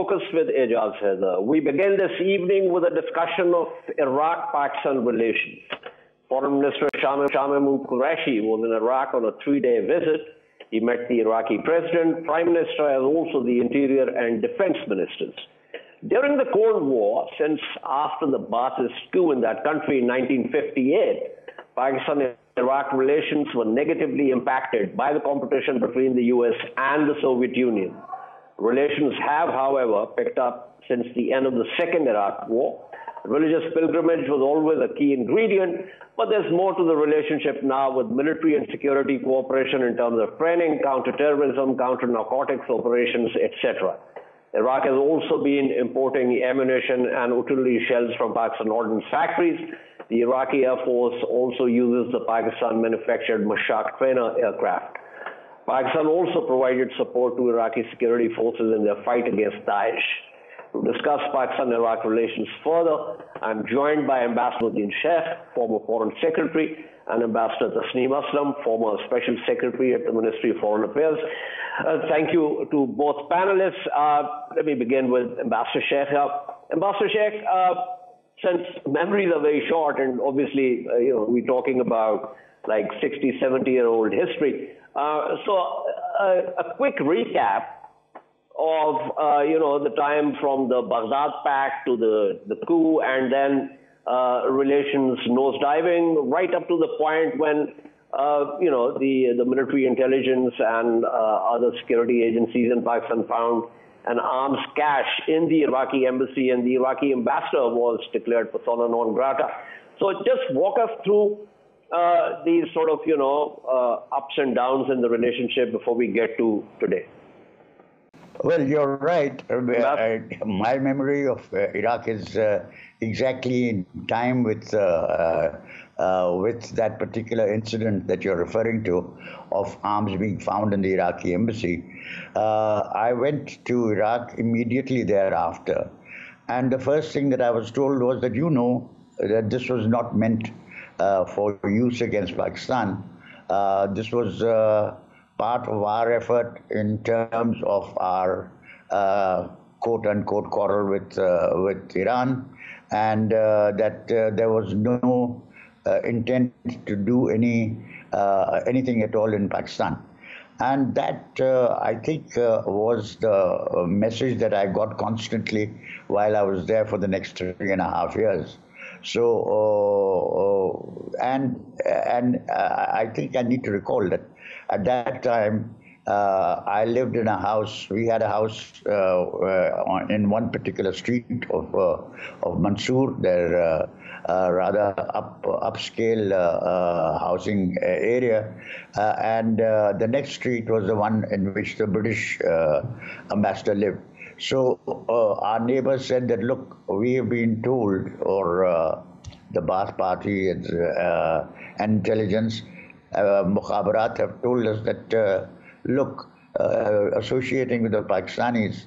Focus with Ejaz Haider. We begin this evening with a discussion of Iraq-Pakistan relations. Foreign Minister Fmr.Amb was in Iraq on a 3-day visit. He met the Iraqi president, prime minister, and also the interior and defense ministers. During the Cold War, since after the Ba'athist coup in that country in 1958, Pakistan and Iraq relations were negatively impacted by the competition between the US and the Soviet Union. Relations have, however, picked up since the end of the Second Iraq War. Religious pilgrimage was always a key ingredient, but there's more to the relationship now with military and security cooperation in terms of training, counter-terrorism, counter-narcotics operations, etc. Iraq has also been importing ammunition and artillery shells from Pakistan ordnance factories. The Iraqi Air Force also uses the Pakistan-manufactured Mashak trainer aircraft. Pakistan also provided support to Iraqi security forces in their fight against Daesh. To discuss Pakistan-Iraq relations further, I'm joined by Ambassador Najmuddin, former Foreign Secretary, and Ambassador Tasnim Aslam, former Special Secretary at the Ministry of Foreign Affairs. Thank you to both panelists. Let me begin with Ambassador Shaikh. Ambassador Shaikh, since memories are very short, and obviously, we're talking about like 60, 70-year-old history. So a quick recap of, the time from the Baghdad Pact to the coup, and then relations nosediving right up to the point when, the military intelligence and other security agencies in Pakistan found an arms cache in the Iraqi embassy, and the Iraqi ambassador was declared persona non grata. So just walk us through these sort of, ups and downs in the relationship before we get to today. Well, you're right. My memory of Iraq is exactly in time with that particular incident that you're referring to of arms being found in the Iraqi embassy. I went to Iraq immediately thereafter, and the first thing that I was told was that that this was not meant for use against Pakistan. This was part of our effort in terms of our quote-unquote quarrel with Iran, and that there was no intent to do anything at all in Pakistan. And that, I think, was the message that I got constantly while I was there for the next 3.5 years. So, and I think I need to recall that at that time, I lived in a house. We had a house in one particular street of Mansoor, there rather upscale housing area, and the next street was the one in which the British ambassador lived. So our neighbors said that, look, we have been told, or the Baath Party and intelligence, Mukhabarat have told us that, look, associating with the Pakistanis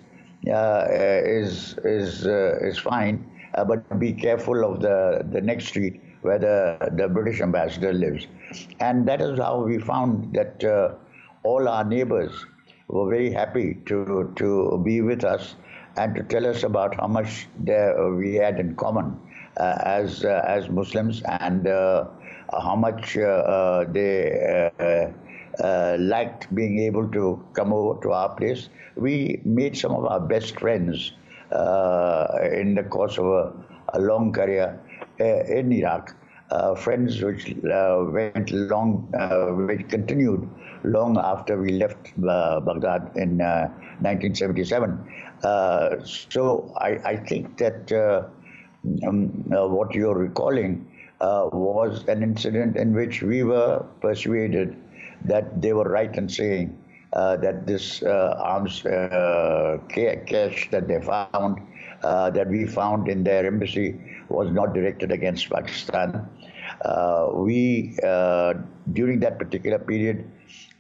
is fine, but be careful of the next street where the British ambassador lives. And that is how we found that all our neighbors were very happy to be with us and to tell us about how much we had in common as Muslims, and how much they liked being able to come over to our place. We made some of our best friends in the course of a long career in Iraq. Friends which went long, which continued long after we left Baghdad in 1977. So I think that what you're recalling was an incident in which we were persuaded that they were right in saying that this arms cache that they found, that we found in their embassy, was not directed against Pakistan. During that particular period,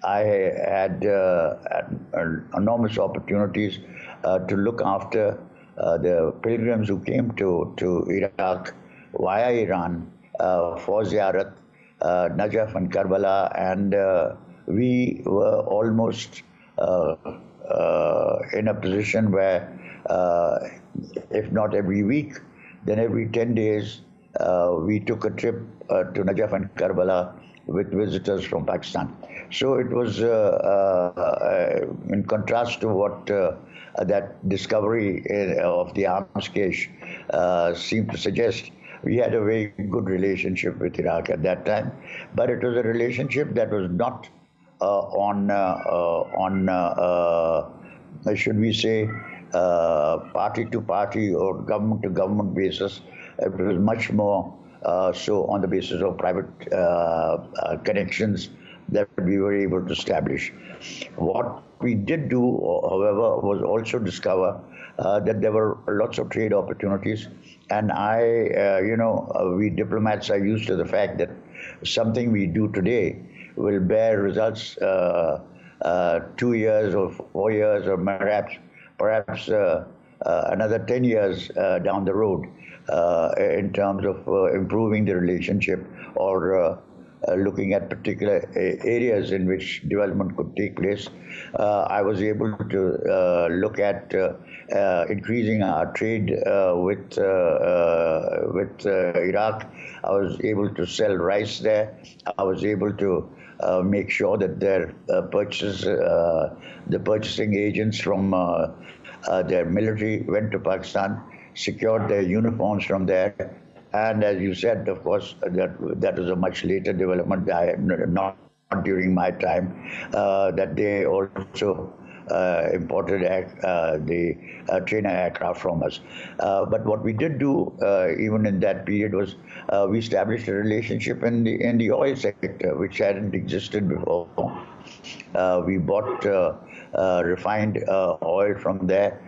I had enormous opportunities to look after the pilgrims who came to Iraq via Iran for Ziyarat, Najaf and Karbala, and we were almost in a position where, if not every week, then every 10 days, we took a trip to Najaf and Karbala with visitors from Pakistan. So it was in contrast to what that discovery of the arms cache seemed to suggest. We had a very good relationship with Iraq at that time, but it was a relationship that was not on should we say, party to party or government to government basis. It was much more so on the basis of private connections that we were able to establish. What we did do, however, was also discover that there were lots of trade opportunities. And we diplomats are used to the fact that something we do today will bear results 2 years or 4 years or perhaps another 10 years down the road in terms of improving the relationship or looking at particular areas in which development could take place. I was able to look at increasing our trade with Iraq. I was able to sell rice there. I was able to make sure that their the purchasing agents from their military went to Pakistan, secured their uniforms from there. And as you said, of course, that was a much later development, not during my time, that they also imported the trainer aircraft from us. But what we did do, even in that period, was we established a relationship in the oil sector, which hadn't existed before. We bought refined oil from there.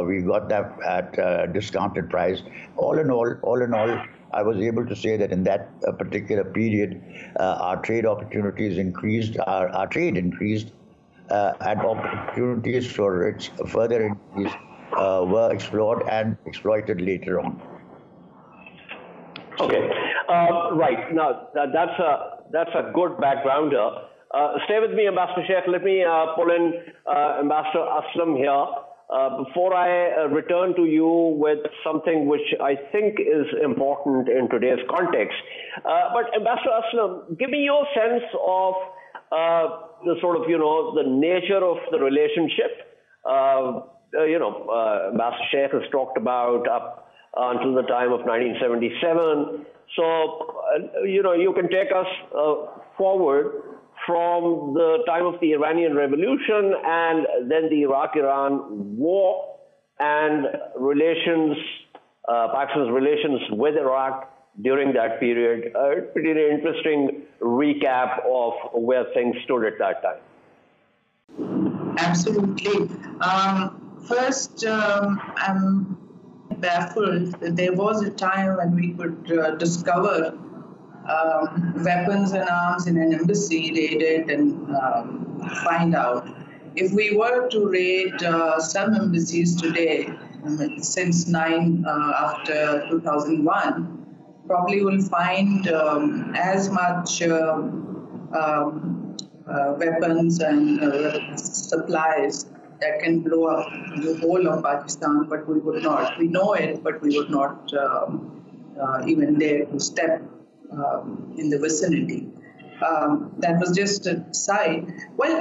We got that at a discounted price. All in all, I was able to say that in that particular period, our trade opportunities increased, our trade increased, and opportunities for its further increase were explored and exploited later on. Okay, right. Now, that's a good backgrounder. Stay with me, Ambassador Shaikh. Let me pull in Ambassador Aslam here. Before I return to you with something which I think is important in today's context. But Ambassador Aslam, give me your sense of the sort of, the nature of the relationship. Ambassador Shaikh has talked about up until the time of 1977. So, you can take us forward from the time of the Iranian Revolution and then the Iraq-Iran war and relations, Pakistan's relations with Iraq during that period. A pretty interesting recap of where things stood at that time. Absolutely. First, I'm baffled that there was a time when we could discover weapons and arms in an embassy, raided and find out. If we were to raid some embassies today, since 9 after 2001, probably will find as much weapons and supplies that can blow up the whole of Pakistan, but we would not. We know it, but we would not even dare to step in the vicinity. That was just a side. Well,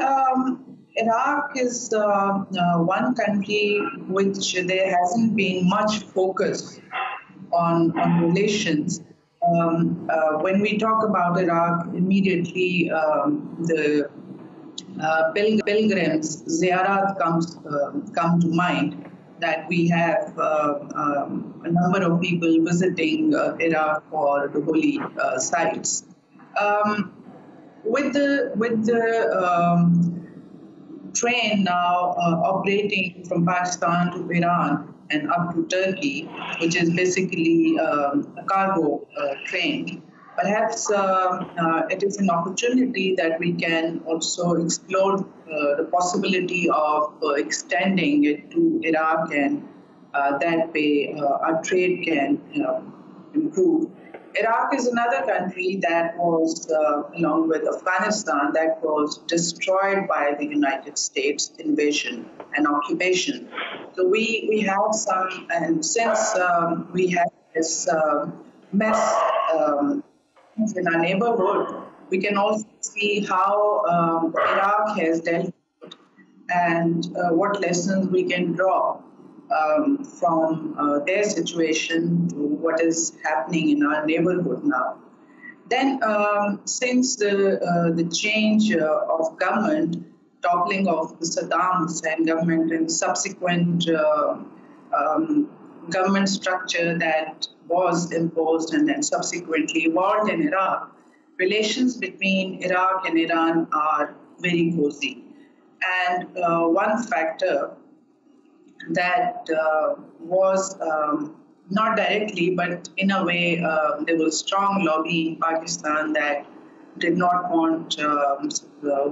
Iraq is one country which there hasn't been much focus on relations. When we talk about Iraq, immediately the pilgrims, ziyarat come to mind. That we have a number of people visiting Iraq for the holy sites. With the train now operating from Pakistan to Iran and up to Turkey, which is basically a cargo train, perhaps it is an opportunity that we can also explore the possibility of extending it to Iraq, and that way our trade can improve. Iraq is another country that was, along with Afghanistan, that was destroyed by the United States invasion and occupation. So we have some, and since we have this mess in our neighborhood, we can also see how Iraq has dealt with it and what lessons we can draw from their situation to what is happening in our neighborhood now. Then, since the change of government, toppling of the Saddam Hussein government and subsequent government structure that was imposed and then subsequently evolved in Iraq, relations between Iraq and Iran are very cozy. And one factor that was not directly, but in a way, there was strong lobby in Pakistan that did not want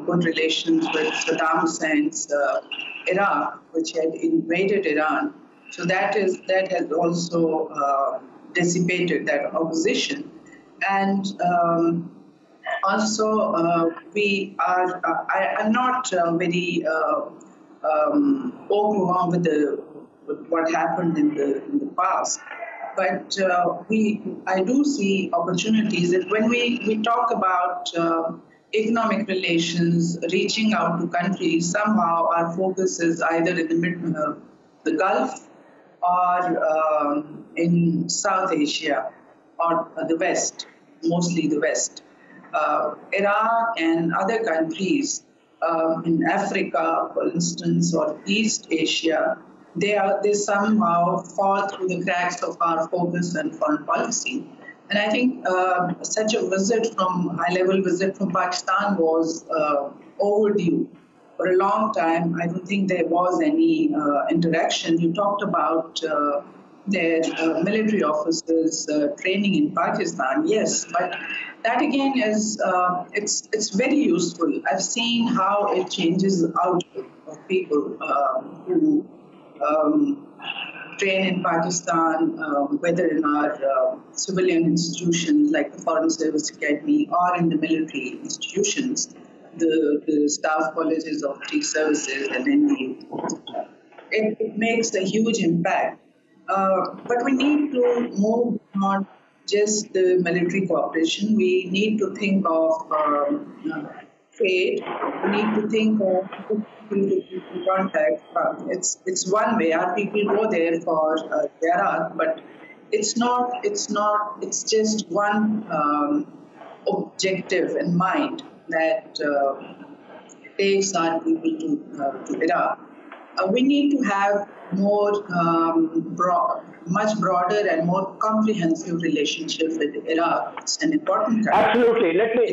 good relations with Saddam Hussein's Iraq, which had invaded Iran. So that has also dissipated that opposition. And also, I'm not very overwhelmed with what happened in the past. But I do see opportunities that when we talk about economic relations, reaching out to countries, somehow our focus is either in the Gulf or in South Asia or the West, mostly the West. Iraq and other countries in Africa, for instance, or East Asia, they somehow fall through the cracks of our focus and foreign policy. And I think such a high-level visit from Pakistan was overdue. For a long time, I don't think there was any interaction. You talked about their military officers training in Pakistan, yes, but that again is, it's very useful. I've seen how it changes the outlook of people who train in Pakistan, whether in our civilian institutions like the Foreign Service Academy or in the military institutions, the staff colleges of T services and NDU. It makes a huge impact. But we need to move on just the military cooperation. We need to think of trade. We need to think of contact. It's one way. Our people go there for Iraq, but it's not. It's just one objective in mind that takes our people to Iraq. We need to have more much broader and more comprehensive relationship with Iraq. It's an important country. Absolutely. Let me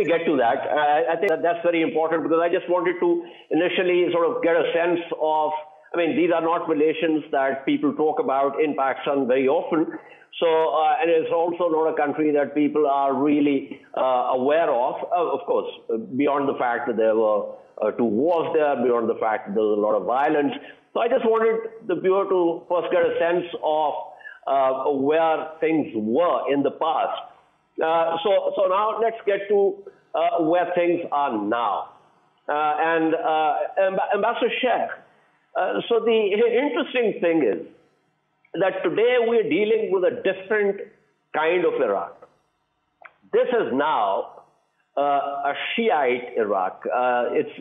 get to that. I think that's very important because I just wanted to initially sort of get a sense of. I mean, these are not relations that people talk about in Pakistan very often. So, and it's also not a country that people are really aware of course, beyond the fact that there were two wars there, beyond the fact that there was a lot of violence. So I just wanted the viewer to first get a sense of where things were in the past. So now let's get to where things are now. And Ambassador Shaikh, so the interesting thing is that today we're dealing with a different kind of Iraq. This is now a Shiite Iraq. Its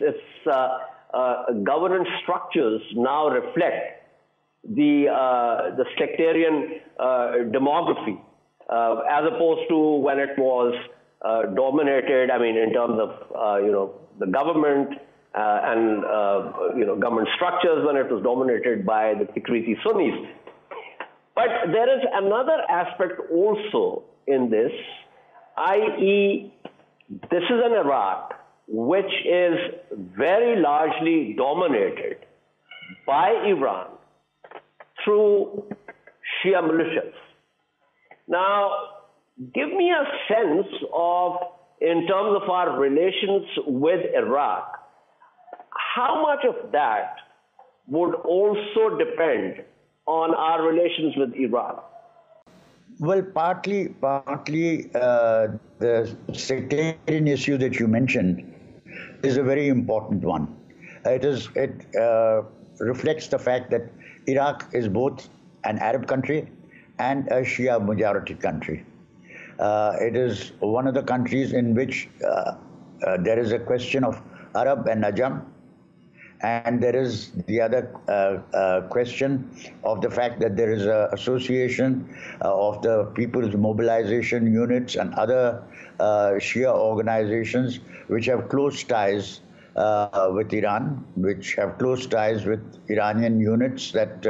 governance structures now reflect the sectarian demography, as opposed to when it was dominated. I mean, in terms of the government and government structures, when it was dominated by the Tikriti Sunnis. But there is another aspect also in this, i.e., this is an Iraq which is very largely dominated by Iran through Shia militias. Now, give me a sense of, in terms of our relations with Iraq, how much of that would also depend on our relations with Iran? Well, the sectarian issue that you mentioned is a very important one. It reflects the fact that Iraq is both an Arab country and a Shia majority country. It is one of the countries in which there is a question of Arab and Ajam, and there is the other question of the fact that there is an association of the People's Mobilization Units and other Shia organizations which have close ties with Iran, which have close ties with Iranian units that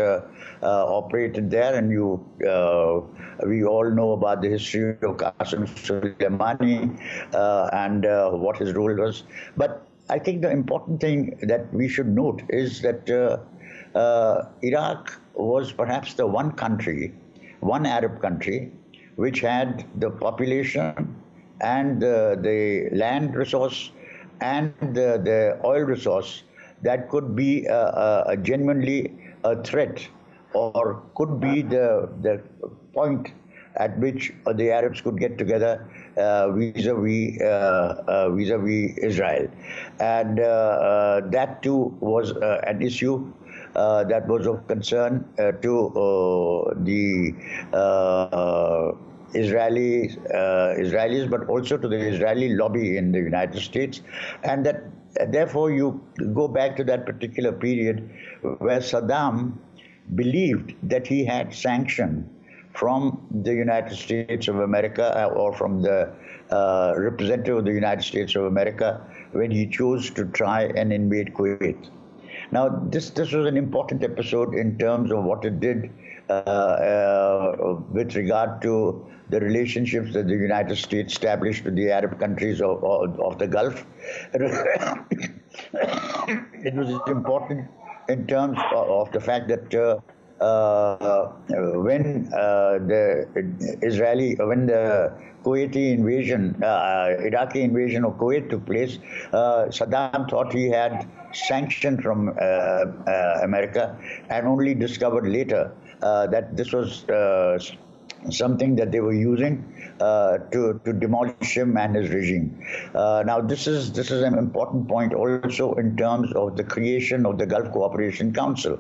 operated there. And we all know about the history of Qasem Soleimani and what his role was. But I think the important thing that we should note is that Iraq was perhaps the one country, one Arab country, which had the population and the land resource and the oil resource that could be genuinely a threat, or could be the point at which the Arabs could get together vis-a-vis Israel. And that too was an issue that was of concern to the Israelis, but also to the Israeli lobby in the United States. And that therefore you go back to that particular period where Saddam believed that he had sanction from the United States of America or from the representative of the United States of America when he chose to try and invade Kuwait. Now, this was an important episode in terms of what it did with regard to the relationships that the United States established with the Arab countries of the Gulf. It was important in terms of the fact that when the Kuwaiti invasion, Iraqi invasion of Kuwait took place, Saddam thought he had sanction from America, and only discovered later that this was something that they were using to demolish him and his regime. Now, this is an important point also in terms of the creation of the Gulf Cooperation Council.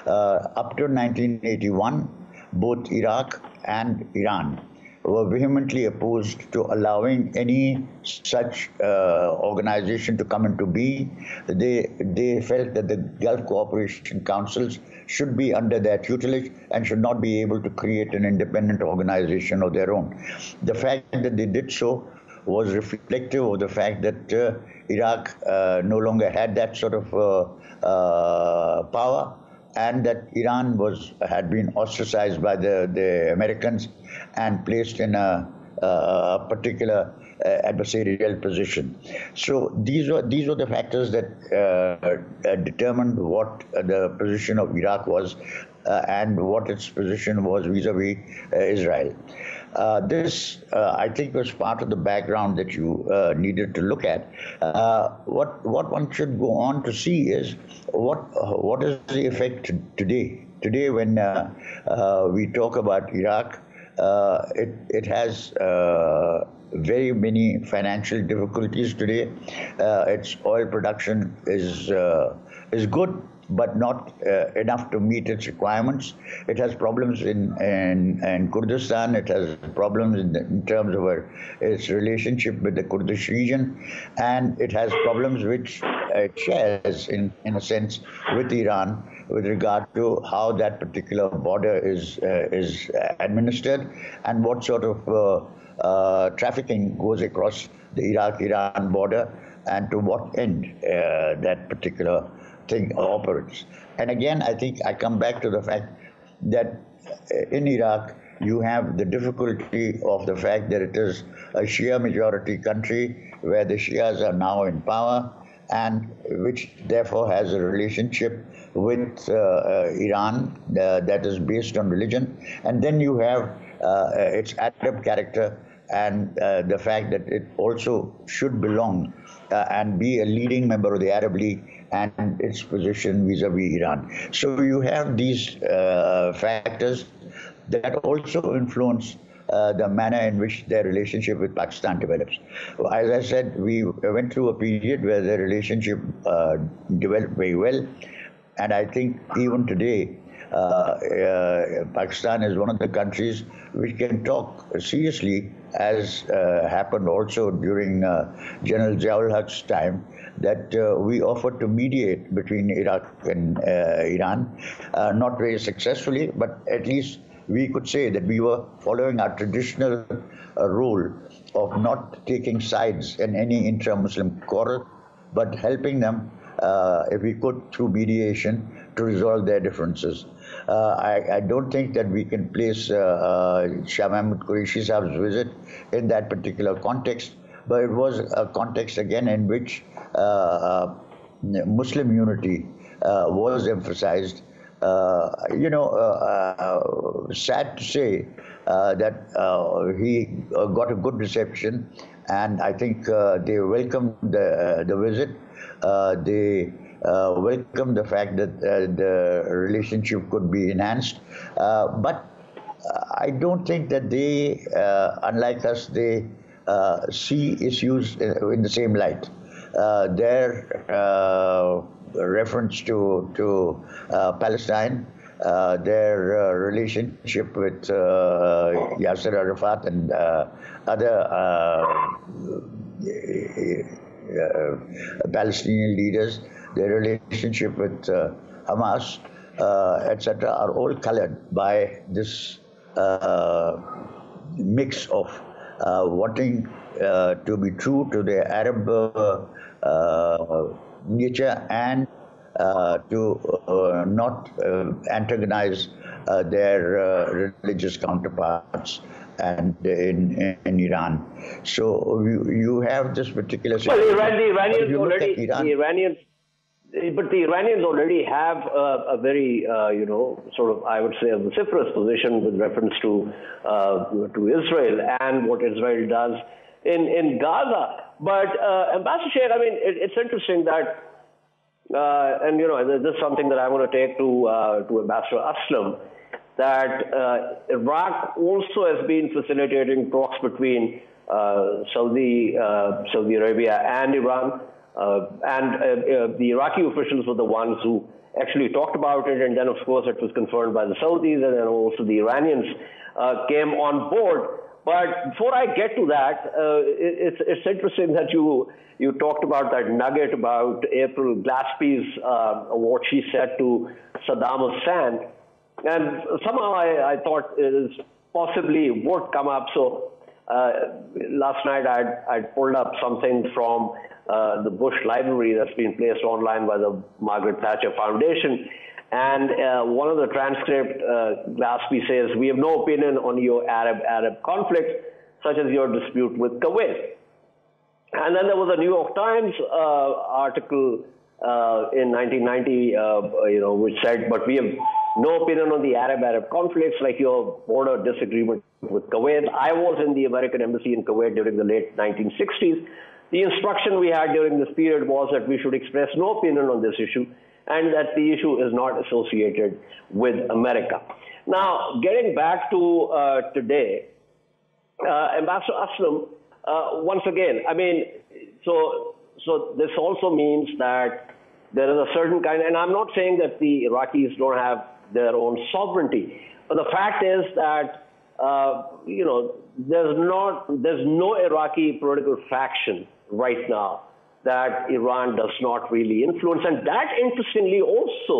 Up to 1981, both Iraq and Iran were vehemently opposed to allowing any such organization to come into being. They felt that the Gulf Cooperation Councils should be under their tutelage and should not be able to create an independent organization of their own. The fact that they did so was reflective of the fact that Iraq no longer had that sort of power, and that Iran had been ostracized by the Americans and placed in a particular adversarial position. So these were the factors that determined what the position of Iraq was and what its position was vis-a-vis Israel. This, I think, was part of the background that you needed to look at. What one should go on to see is what is the effect today. Today, when we talk about Iraq, it has very many financial difficulties today. Its oil production is good, but not enough to meet its requirements. It has problems in Kurdistan. It has problems in terms of its relationship with the Kurdish region, and it has problems which it shares in a sense with Iran with regard to how that particular border is administered and what sort of trafficking goes across the Iraq-Iran border and to what end that particular thing operates. And again, I think I come back to the fact that in Iraq, you have the difficulty of the fact that it is a Shia majority country where the Shias are now in power, and which therefore has a relationship with Iran that is based on religion. And then you have its Arab character and the fact that it also should belong and be a leading member of the Arab League and its position vis-a-vis Iran. So you have these factors that also influence the manner in which their relationship with Pakistan develops. As I said, we went through a period where the relationship developed very well, and I think even today, Pakistan is one of the countries which can talk seriously, as happened also during General Ziaul Haq's time, that we offered to mediate between Iraq and Iran, not very successfully, but at least we could say that we were following our traditional rule of not taking sides in any intra-Muslim quarrel, but helping them, if we could, through mediation, to resolve their differences. I don't think that we can place Shah Mahmud Qureshi Sahab's visit in that particular context, but it was a context again in which Muslim unity was emphasized. Sad to say that he got a good reception, and I think they welcomed the visit. They welcomed the fact that the relationship could be enhanced, but I don't think that they, unlike us, they see issues in the same light. Their reference to Palestine, their relationship with Yasser Arafat and other Palestinian leaders, their relationship with Hamas, etc., are all colored by this mix of wanting to be true to their Arab nature and to not antagonize their religious counterparts and in Iran. So you have this particular situation. Well, the Iranians already have a very, sort of, I would say, a vociferous position with reference to Israel and what Israel does in Gaza. But Ambassador Shaikh, I mean, it's interesting that, and this is something that I want to take to Ambassador Aslam, that Iraq also has been facilitating talks between Saudi Arabia and Iran. The Iraqi officials were the ones who actually talked about it, and then, of course, it was confirmed by the Saudis, and then also the Iranians came on board. But before I get to that, it's interesting that you talked about that nugget about April Glaspie's what she said to Saddam Hussein, and somehow I thought it is possibly would come up. So last night I'd pulled up something from the Bush Library that's been placed online by the Margaret Thatcher Foundation. And one of the transcript, Glaspie says, "We have no opinion on your Arab conflict, such as your dispute with Kuwait." And then there was a New York Times article in 1990, which said, "But we have no opinion on the Arab conflicts, like your border disagreement with Kuwait." I was in the American embassy in Kuwait during the late 1960s. The instruction we had during this period was that we should express no opinion on this issue, and that the issue is not associated with America. Now, getting back to today, Ambassador Aslam, once again, I mean, so this also means that there is a certain kind, and I'm not saying that the Iraqis don't have their own sovereignty, but the fact is that, there's no Iraqi political faction right now that Iran does not really influence. And that, interestingly, also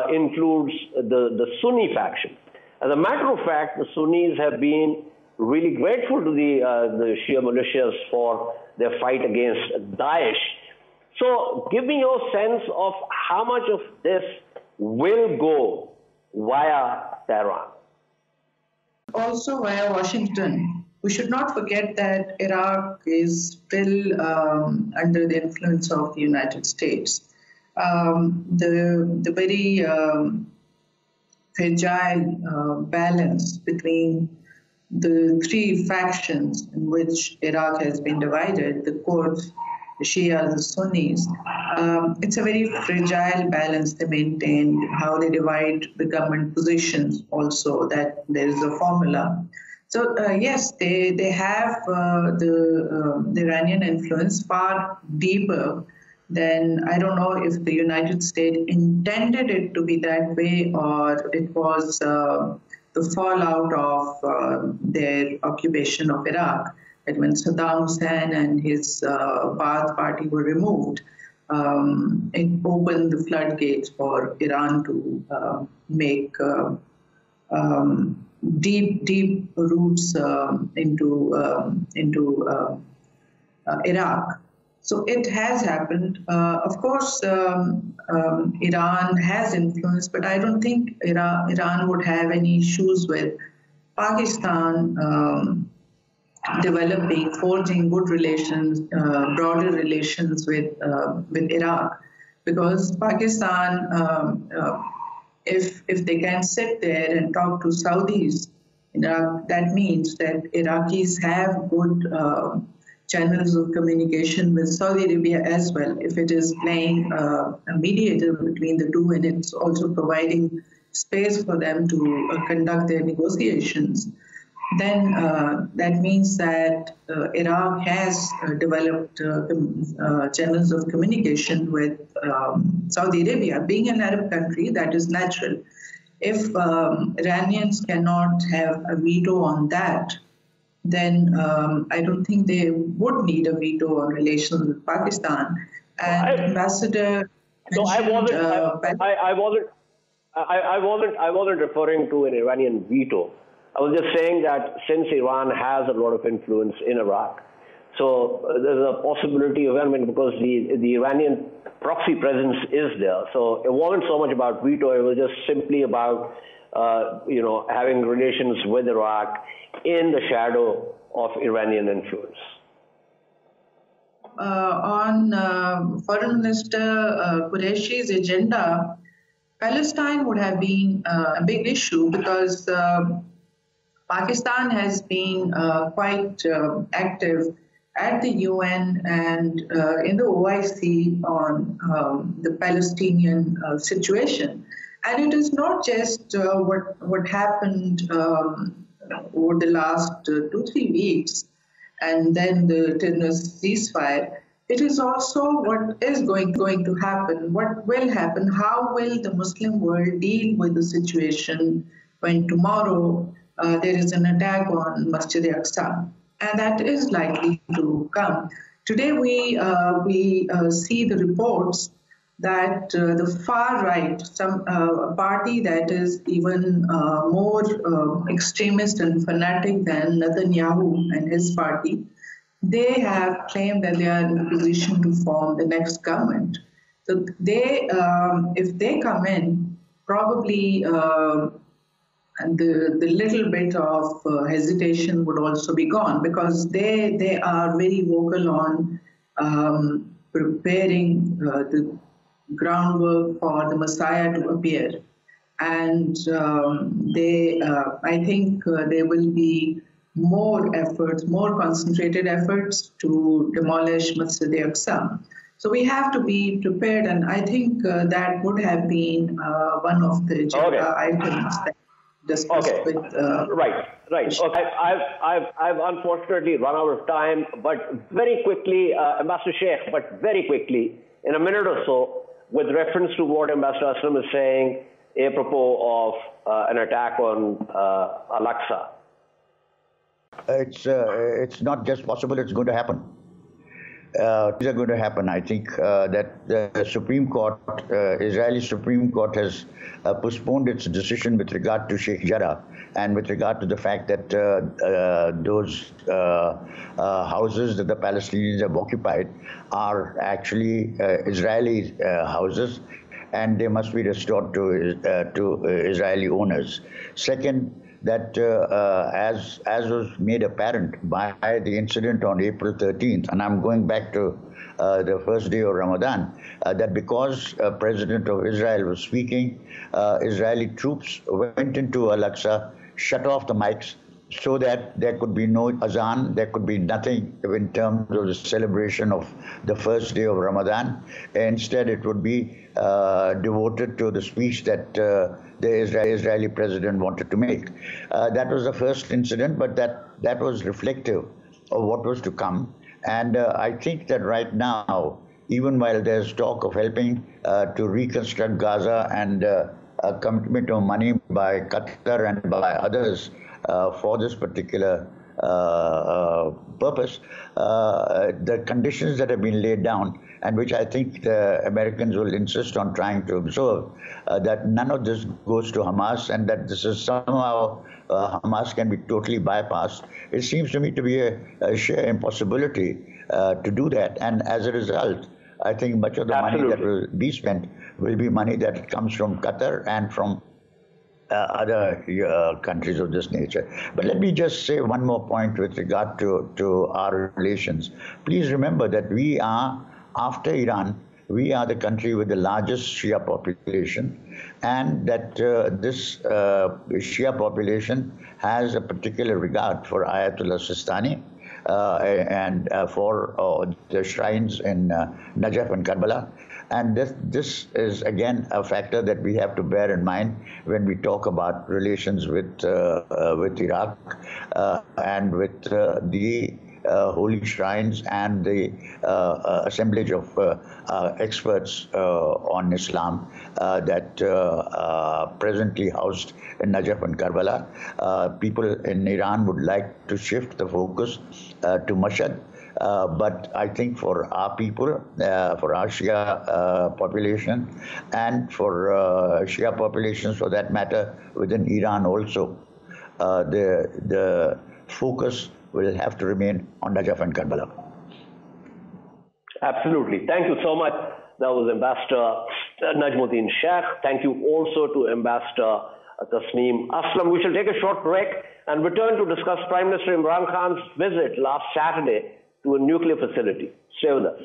includes the Sunni faction. As a matter of fact, the Sunnis have been really grateful to the Shia militias for their fight against Daesh. So give me your sense of how much of this will go via Tehran. Also via Washington. We should not forget that Iraq is still under the influence of the United States. The very fragile balance between the three factions in which Iraq has been divided, the Kurds, the Shia, the Sunnis, it's a very fragile balance they maintain, how they divide the government positions also, that there is a formula. So yes, they have the Iranian influence far deeper than, I don't know if the United States intended it to be that way, or it was the fallout of their occupation of Iraq. That when Saddam Hussein and his Baath party were removed, it opened the floodgates for Iran to make deep roots into Iraq. So it has happened. Of course, Iran has influence, but I don't think Iran would have any issues with Pakistan developing, forging good relations, broader relations with Iraq, because Pakistan, if they can sit there and talk to Saudis, that means that Iraqis have good channels of communication with Saudi Arabia as well. If it is playing a mediator between the two, and it's also providing space for them to conduct their negotiations, then that means that Iraq has developed channels of communication with Saudi Arabia. Being an Arab country, that is natural. If Iranians cannot have a veto on that, then I don't think they would need a veto on relations with Pakistan. And Ambassador mentioned, I wasn't referring to an Iranian veto. I was just saying that since Iran has a lot of influence in Iraq, so there's a possibility of, because the Iranian proxy presence is there. So it wasn't so much about veto, it was just simply about, having relations with Iraq in the shadow of Iranian influence. On Foreign Minister Qureshi's agenda, Palestine would have been a big issue, because Pakistan has been quite active at the UN and in the OIC on the Palestinian situation. And it is not just what happened over the last 2-3 weeks and then the tenuous ceasefire. It is also what is going to happen, what will happen, how will the Muslim world deal with the situation when tomorrow there is an attack on Masjid Aqsa, and that is likely to come. Today we see the reports that the far right, a party that is even more extremist and fanatic than Netanyahu and his party, they have claimed that they are in a position to form the next government. So they, if they come in, probably the little bit of hesitation would also be gone, because they are very vocal on preparing the groundwork for the Messiah to appear. And I think there will be more efforts, more concentrated efforts to demolish Masjid Aqsa. So we have to be prepared, and I think that would have been one of the agenda items that discussed with. Right. Okay. I've unfortunately run out of time, but very quickly, Ambassador Shaikh, but very quickly, in a minute or so, with reference to what Ambassador Aslam is saying, apropos of an attack on Al-Aqsa. It's not just possible, it's going to happen. These are going to happen. I think that the Supreme Court, Israeli Supreme Court, has postponed its decision with regard to Sheikh Jarrah and with regard to the fact that those houses that the Palestinians have occupied are actually Israeli houses, and they must be restored to Israeli owners. Second, that as was made apparent by the incident on April 13th, and I'm going back to the first day of Ramadan, that because President of Israel was speaking, Israeli troops went into Al-Aqsa, shut off the mics, so that there could be no azan, there could be nothing in terms of the celebration of the first day of Ramadan. Instead, it would be devoted to the speech that the Israeli president wanted to make. That was the first incident, but that was reflective of what was to come. And I think that right now, even while there's talk of helping to reconstruct Gaza and a commitment of money by Qatar and by others for this particular purpose, the conditions that have been laid down, and which I think the Americans will insist on trying to observe, that none of this goes to Hamas, and that this is somehow Hamas can be totally bypassed. It seems to me to be a sheer impossibility to do that, and as a result, I think much of the money that will be spent will be money that comes from Qatar and from other countries of this nature. But let me just say one more point with regard to our relations. Please remember that we are, after Iran, we are the country with the largest Shia population, and that this Shia population has a particular regard for Ayatollah Sistani and for the shrines in Najaf and Karbala. And this is, again, a factor that we have to bear in mind when we talk about relations with Iraq and with the holy shrines and the assemblage of experts on Islam that presently housed in Najaf and Karbala. People in Iran would like to shift the focus to Mashhad. But I think for our people, for our Shia population, and for Shia populations for that matter within Iran also, the focus will have to remain on Najaf and Karbala. Absolutely. Thank you so much. That was Ambassador Najmuddin Shaikh. Thank you also to Ambassador Tasnim. Aslam, we shall take a short break and return to discuss Prime Minister Imran Khan's visit last Saturday to a nuclear facility. Stay with us.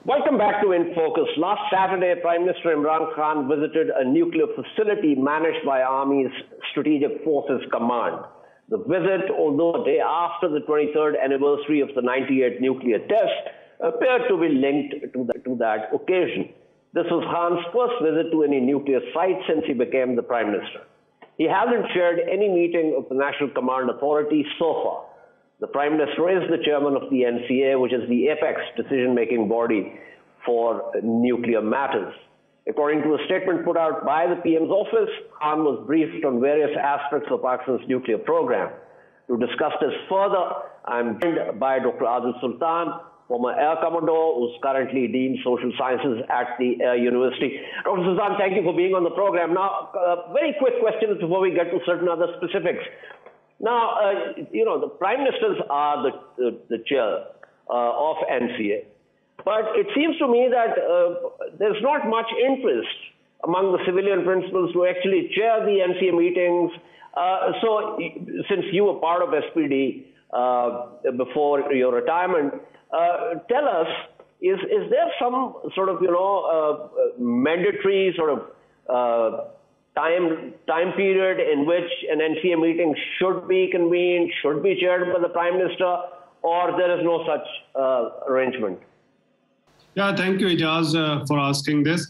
Welcome back to In Focus. Last Saturday, Prime Minister Imran Khan visited a nuclear facility managed by Army's Strategic Forces Command. The visit, although a day after the 23rd anniversary of the 98 nuclear test, appeared to be linked to that occasion. This was Khan's first visit to any nuclear site since he became the Prime Minister. He hasn't chaired any meeting of the National Command Authority so far. The Prime Minister is the chairman of the NCA, which is the apex decision-making body for nuclear matters. According to a statement put out by the PM's office, Khan was briefed on various aspects of Pakistan's nuclear program. To discuss this further, I'm joined by Dr. Adil Sultan, former Air Commodore, who's currently Dean Social Sciences at the Air University. Dr. Sultan, thank you for being on the program. Now, very quick questions before we get to certain other specifics. Now, the Prime Ministers are the chair of NCA. But it seems to me that there's not much interest among the civilian principals to actually chair the NCA meetings. So since you were part of SPD before your retirement, tell us, is there some sort of, mandatory sort of time period in which an NCA meeting should be convened, should be chaired by the Prime Minister, or there is no such arrangement? Yeah, thank you, Ejaz, for asking this.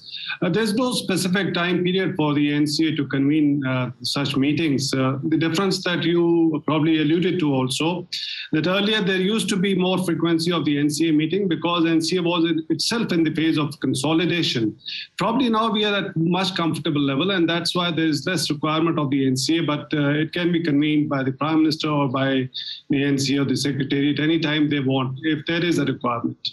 There's no specific time period for the NCA to convene such meetings. The difference that you probably alluded to also, that earlier there used to be more frequency of the NCA meeting because NCA was itself in the phase of consolidation. Probably now we are at much comfortable level, and that's why there is less requirement of the NCA, but it can be convened by the Prime Minister or by the NCA or the Secretariat anytime they want, if there is a requirement.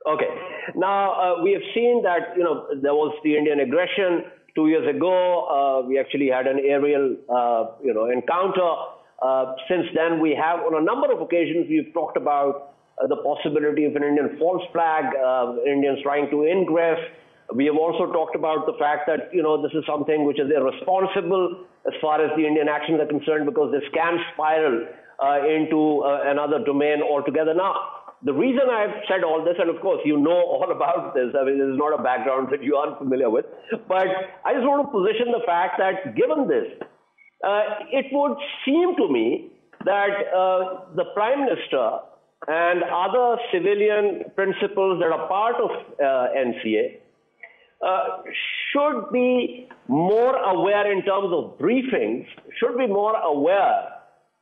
Okay. Now, we have seen that, there was the Indian aggression 2 years ago. We actually had an aerial, encounter. Since then, we have, on a number of occasions, we've talked about the possibility of an Indian false flag, Indians trying to ingress. We have also talked about the fact that, this is something which is irresponsible as far as the Indian actions are concerned, because this can spiral into another domain altogether. Now, the reason I've said all this, and of course you know all about this, I mean, this is not a background that you aren't familiar with, but I just want to position the fact that given this, it would seem to me that the Prime Minister and other civilian principals that are part of NCA should be more aware in terms of briefings, should be more aware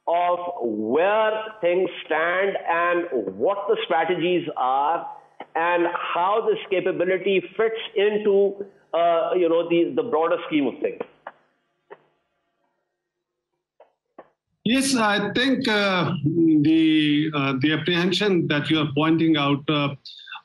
of where things stand and what the strategies are and how this capability fits into the broader scheme of things. Yes, I think the apprehension that you are pointing out,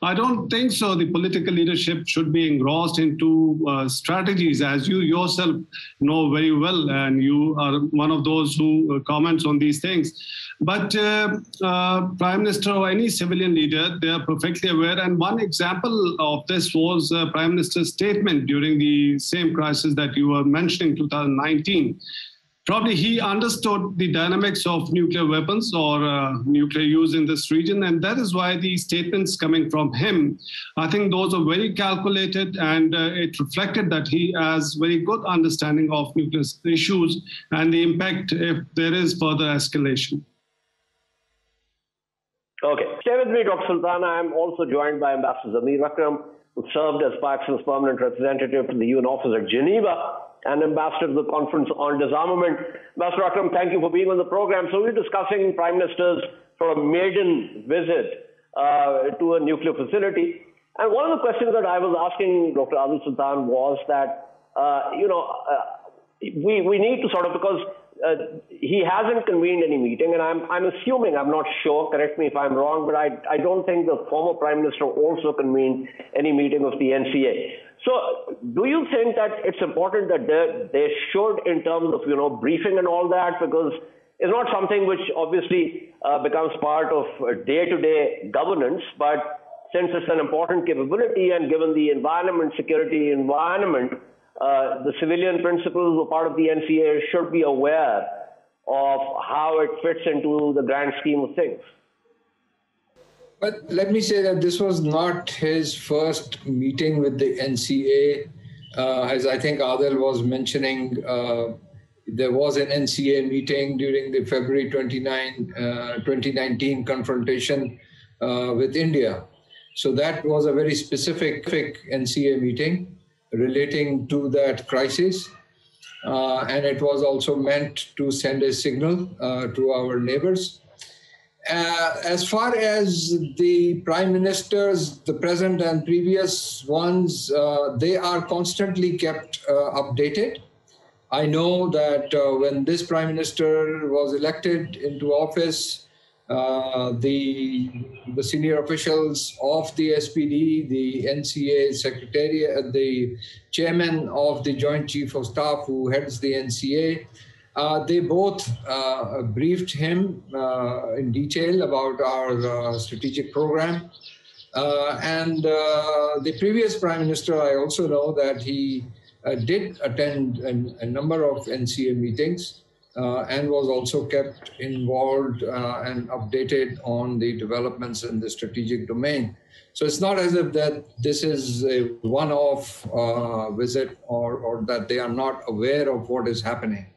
I don't think so. The political leadership should be engrossed into strategies, as you yourself know very well, and you are one of those who comments on these things. But Prime Minister or any civilian leader, they are perfectly aware. And one example of this was Prime Minister's statement during the same crisis that you were mentioning, 2019. Probably he understood the dynamics of nuclear weapons or nuclear use in this region, and that is why the statements coming from him, I think those are very calculated, and it reflected that he has very good understanding of nuclear issues and the impact if there is further escalation. Okay. Stay with me, Dr. Sultan. I am also joined by Ambassador Zamir Akram, who served as Pakistan's permanent representative to the UN office at Geneva and ambassador to the Conference on Disarmament. Ambassador Akram, thank you for being on the program. So we're discussing Prime Minister's sort of maiden visit to a nuclear facility. And one of the questions that I was asking Dr. Adil Sultan was that, we need to sort of, because he hasn't convened any meeting, and I'm assuming, I'm not sure, correct me if I'm wrong, but I don't think the former Prime Minister also convened any meeting of the NCA. So do you think that it's important that they should, in terms of, briefing and all that, because it's not something which obviously becomes part of day-to-day governance, but since it's an important capability and given the environment, security environment, the civilian principals who are part of the NCA should be aware of how it fits into the grand scheme of things. But let me say that this was not his first meeting with the NCA. As I think Adil was mentioning, there was an NCA meeting during the February 2019 confrontation with India. So that was a very specific NCA meeting relating to that crisis. And it was also meant to send a signal to our neighbors. As far as the prime ministers, the present and previous ones, they are constantly kept updated. I know that when this prime minister was elected into office, the senior officials of the SPD, the NCA secretariat, the chairman of the Joint Chief of Staff who heads the NCA, they both briefed him in detail about our strategic program. And the previous Prime Minister, I also know that he did attend a number of NCA meetings and was also kept involved and updated on the developments in the strategic domain. So it's not as if that this is a one-off visit or that they are not aware of what is happening.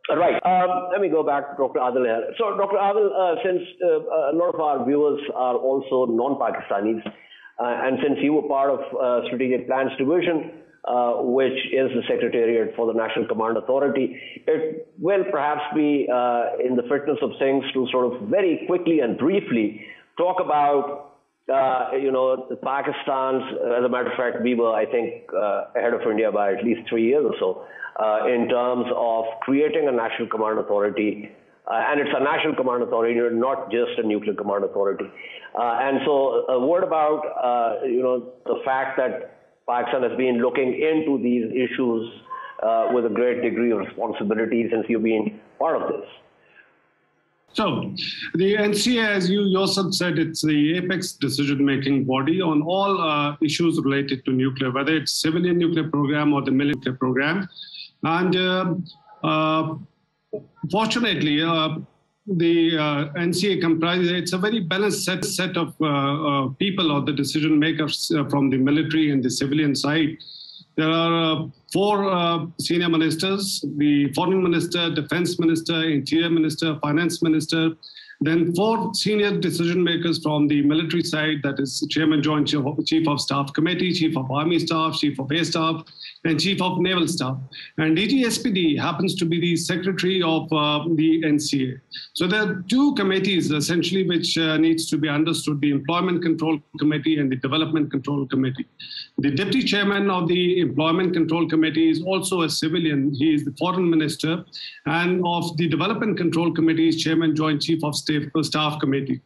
Right. Let me go back to Dr. Adil here. So, Dr. Adil, since a lot of our viewers are also non-Pakistanis, and since you were part of Strategic Plans Division, which is the Secretariat for the National Command Authority, it will perhaps be in the fitness of things to sort of very quickly and briefly talk about, Pakistan's, as a matter of fact, we were, I think, ahead of India by at least 3 years or so, in terms of creating a National Command Authority. And it's a National Command Authority, not just a Nuclear Command Authority. And so a word about, the fact that Pakistan has been looking into these issues with a great degree of responsibility since you've been part of this. So, the NCA, as you yourself said, it's the apex decision-making body on all issues related to nuclear, whether it's civilian nuclear program or the military program. And fortunately, the NCA comprises, it's a very balanced set of people or the decision makers from the military and the civilian side. There are 4 senior ministers: the foreign minister, defense minister, interior minister, finance minister, then 4 senior decision makers from the military side, that is Chairman Joint Chief of Staff Committee, Chief of Army Staff, Chief of Air Staff, and Chief of Naval Staff. And DGSPD happens to be the secretary of the NCA. So there are 2 committees essentially which needs to be understood: the Employment Control Committee and the Development Control Committee. The deputy chairman of the Employment Control Committee is also a civilian. He is the foreign minister, and of the Development Control Committee is Chairman Joint Chief of Staff Committee.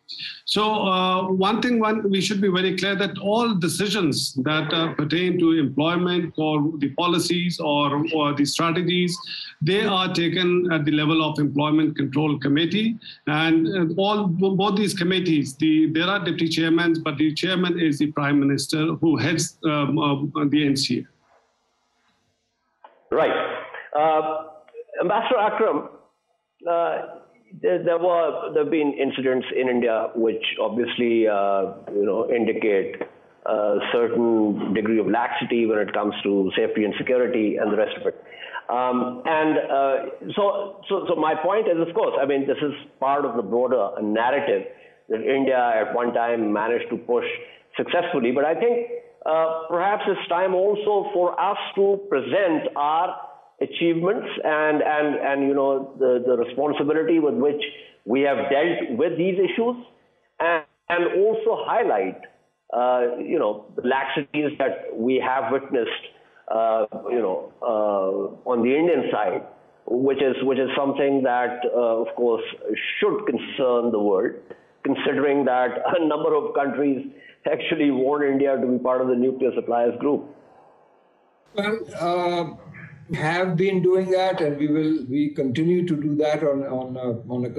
So one thing we should be very clear that all decisions that pertain to employment or the policies or the strategies, they are taken at the level of Employment Control Committee. And both these committees, there are deputy chairmen, but the chairman is the Prime Minister who heads the NCA. Right. Ambassador Akram, there have been incidents in India which obviously indicate a certain degree of laxity when it comes to safety and security and the rest of it. So my point is, of course, I mean, this is part of the broader narrative that India at one time managed to push successfully. But I think perhaps it's time also for us to present our achievements and the responsibility with which we have dealt with these issues, and also highlight the laxities that we have witnessed on the Indian side, which is something that of course should concern the world, considering that a number of countries actually want India to be part of the nuclear suppliers group. Well, have been doing that, and we continue to do that on a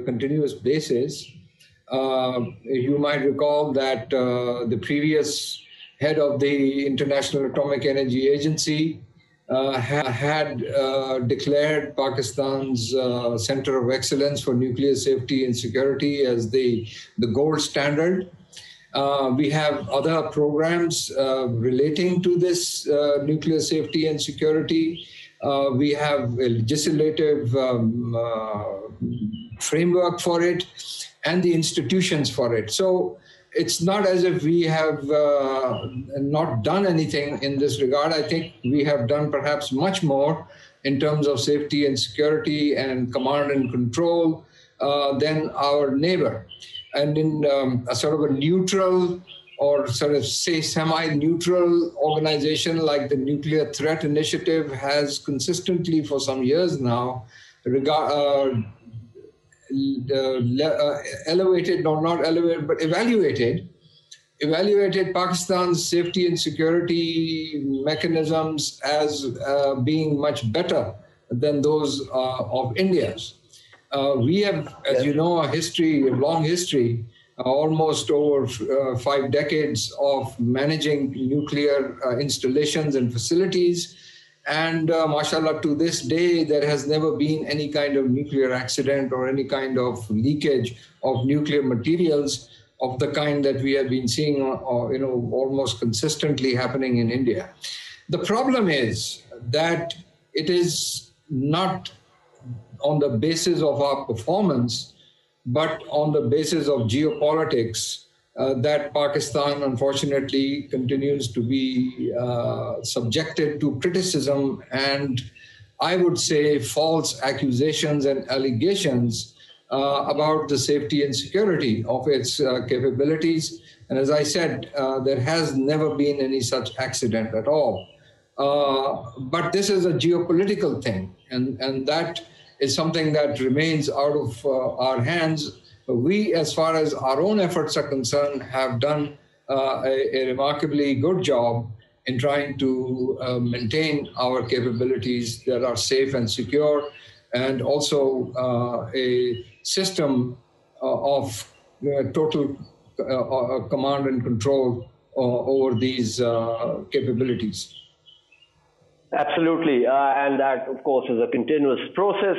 continuous basis. You might recall that the previous head of the International Atomic Energy Agency had declared Pakistan's Center of Excellence for Nuclear Safety and Security as the gold standard. We have other programs relating to this nuclear safety and security. We have a legislative framework for it and the institutions for it. So it's not as if we have not done anything in this regard. I think we have done perhaps much more in terms of safety and security and command and control than our neighbor. And in a sort of a neutral or sort of say semi-neutral organization like the Nuclear Threat Initiative has consistently for some years now elevated, or not elevated, but evaluated Pakistan's safety and security mechanisms as being much better than those of India's. We have, as you know, a long history, almost over 5 decades of managing nuclear installations and facilities. And mashallah, to this day, there has never been any kind of nuclear accident or any kind of leakage of nuclear materials of the kind that we have been seeing, almost consistently happening in India. The problem is that it is not on the basis of our performance, but on the basis of geopolitics that Pakistan, unfortunately, continues to be subjected to criticism and, I would say, false accusations and allegations about the safety and security of its capabilities. And as I said, there has never been any such accident at all. But this is a geopolitical thing, and that is something that remains out of our hands. We, as far as our own efforts are concerned, have done a remarkably good job in trying to maintain our capabilities that are safe and secure, and also a system of total command and control over these capabilities. Absolutely, and that, of course, is a continuous process.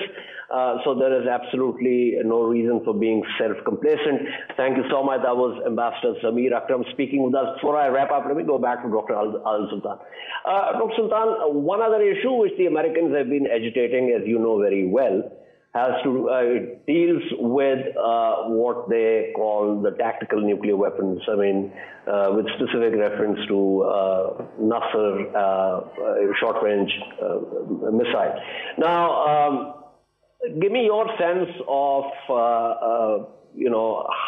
So there is absolutely no reason for being self-complacent. Thank you so much. That was Ambassador Zamir Akram speaking with us. Before I wrap up, let me go back to Dr. Adil Sultan. Dr. Sultan, one other issue which the Americans have been agitating, as you know very well, deals with what they call the tactical nuclear weapons. I mean, with specific reference to Nasr short-range missile. Now, give me your sense of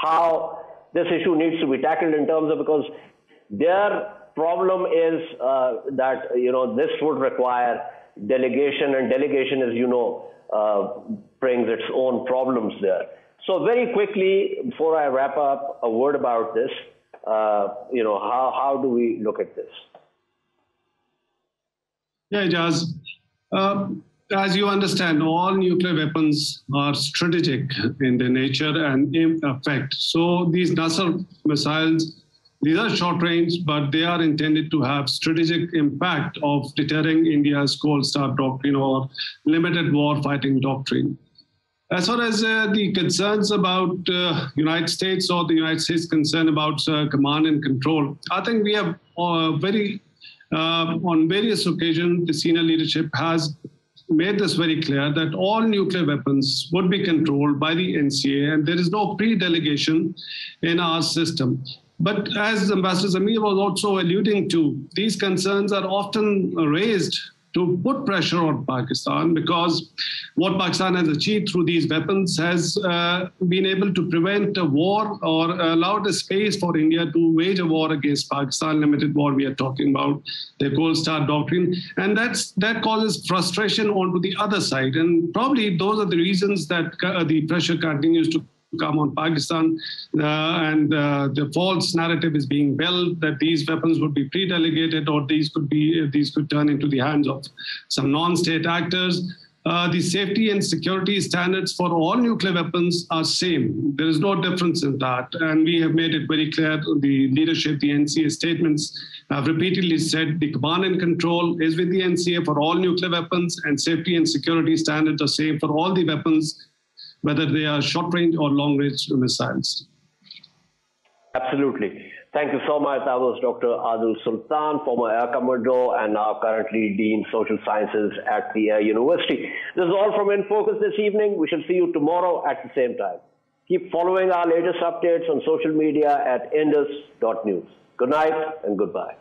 how this issue needs to be tackled in terms of, because their problem is that this would require delegation, and delegation, as you know, brings its own problems there. So very quickly, before I wrap up, a word about this. How do we look at this? Yeah, Ejaz. As you understand, all nuclear weapons are strategic in their nature and effect. So these Nasr missiles, these are short range, but they are intended to have strategic impact of deterring India's Cold Start doctrine or limited war fighting doctrine. As far as the concerns about United States or the United States concern about command and control, I think we have on various occasions, the senior leadership has made this very clear that all nuclear weapons would be controlled by the NCA, and there is no pre-delegation in our system. But as Ambassador Zamir was also alluding to, these concerns are often raised to put pressure on Pakistan, because what Pakistan has achieved through these weapons has been able to prevent a war or allowed a space for India to wage a war against Pakistan, limited war we are talking about, the Cold Start doctrine. And that causes frustration onto the other side. And probably those are the reasons that the pressure continues to come on Pakistan, and the false narrative is being built that these weapons would be pre-delegated, or these could turn into the hands of some non-state actors. The safety and security standards for all nuclear weapons are same. There is no difference in that, and we have made it very clear. The leadership, the NCA statements have repeatedly said the command and control is with the NCA for all nuclear weapons, and safety and security standards are same for all the weapons, whether they are short-range or long-range missiles. Absolutely. Thank you so much. That was Dr. Adil Sultan, former Air Commodore and now currently Dean Social Sciences at the Air University. This is all from In Focus this evening. We shall see you tomorrow at the same time. Keep following our latest updates on social media at indus.news. Good night and goodbye.